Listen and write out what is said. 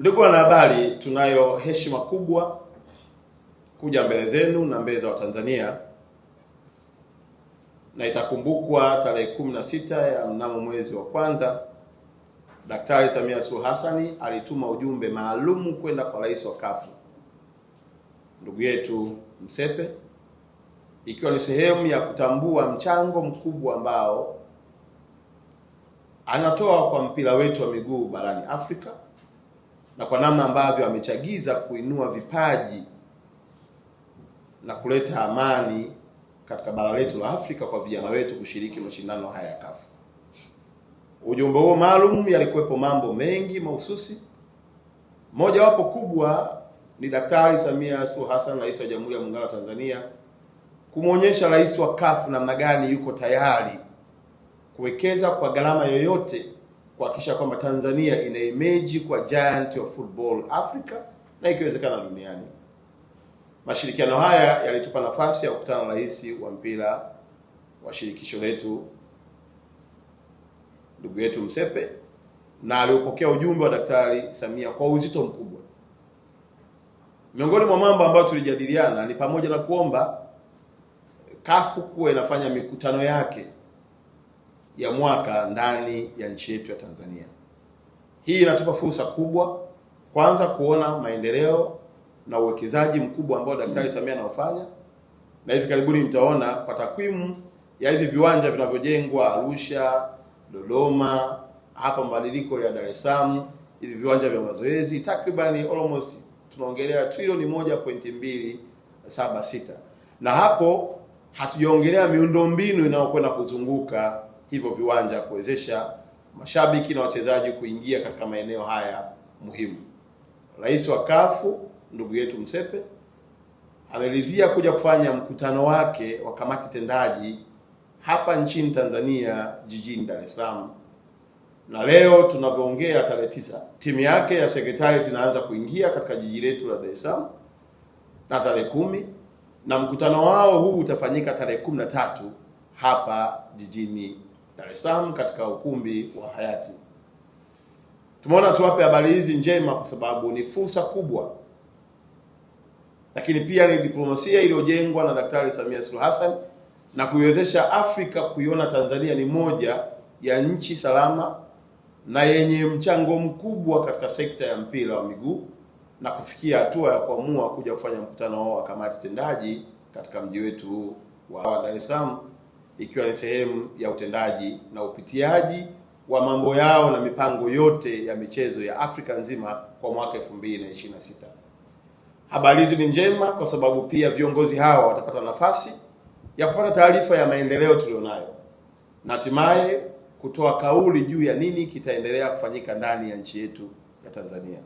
Ndugu wanahabari, tunayo heshima kubwa kuja mbele zenu na mbele za Watanzania, na itakumbukwa tarehe 16 ya mnamo mwezi wa kwanza, Daktari Samia Suluhu Hassan alituma ujumbe maalumu kwenda kwa rais wa CAF ndugu yetu Msepe, ikiwa ni sehemu ya kutambua mchango mkubwa ambao anatoa kwa mpira wetu wa miguu barani Afrika na kwa namna ambavyo amechagiza kuinua vipaji na kuleta amani katika bara letu la Afrika kwa vijana wetu kushiriki mashindano haya ya CAF. Ujumbe huo maalum yalikuwepo mambo mengi mahususi. Moja wapo kubwa ni Daktari Samia Suluhu Hassan, Rais wa Jamhuri ya Muungano wa Tanzania, kumuonyesha rais wa CAF namna gani yuko tayari kuwekeza kwa gharama yoyote kuhakikisha kwamba Tanzania ina image kwa giant of football Africa na ikiwezekana duniani. Mashirikiano haya yalitupa nafasi ya kukutana na rais wa mpira wa shirikisho letu ndugu yetu Msepe, na aliopokea ujumbe wa Daktari Samia kwa uzito mkubwa. Miongoni mwa mambo ambayo tulijadiliana ni pamoja na kuomba CAF kuwa inafanya mikutano yake ya mwaka ndani ya nchi yetu ya Tanzania. Hii inatupa fursa kubwa, kwanza kuona maendeleo na uwekezaji mkubwa ambao Daktari Samia anaofanya, na hivi karibuni mtaona kwa takwimu ya hivi viwanja vinavyojengwa Arusha, Dodoma, hapa mabadiliko ya Dar es Salaam, hivi viwanja vya mazoezi takriban almost tunaongelea trilioni 1.276, na hapo hatujaongelea miundombinu inayokwenda kuzunguka hivyo viwanja kuwezesha mashabiki na wachezaji kuingia katika maeneo haya muhimu. Rais wa CAF ndugu yetu Msepe amelizia kuja kufanya mkutano wake wa kamati tendaji hapa nchini Tanzania jijini Dar es Salaam, na leo tunavyoongea tarehe 9 timu yake ya secretariat inaanza kuingia katika jiji letu la Dar es Salaam na tarehe 10, na mkutano wao huu utafanyika tarehe 13 hapa jijini Dar es Salaam katika ukumbi wa Hayati. Tumeona tuwape habari hizi njema kwa sababu ni fursa kubwa, lakini pia ni diplomasia iliyojengwa na Daktari Samia Suluhu Hassan na kuiwezesha Afrika kuiona Tanzania ni moja ya nchi salama na yenye mchango mkubwa katika sekta ya mpira wa miguu, na kufikia hatua ya kuamua kuja kufanya mkutano wa kamati tendaji katika mji wetu wa Dar es Salaam, ikiwa ni sehemu ya utendaji na upitiaji wa mambo yao na mipango yote ya michezo ya Afrika nzima kwa mwaka 2026. Habari hizi ni njema kwa sababu pia viongozi hawa watapata nafasi ya kupata taarifa ya maendeleo tulionayo na hatimaye kutoa kauli juu ya nini kitaendelea kufanyika ndani ya nchi yetu ya Tanzania.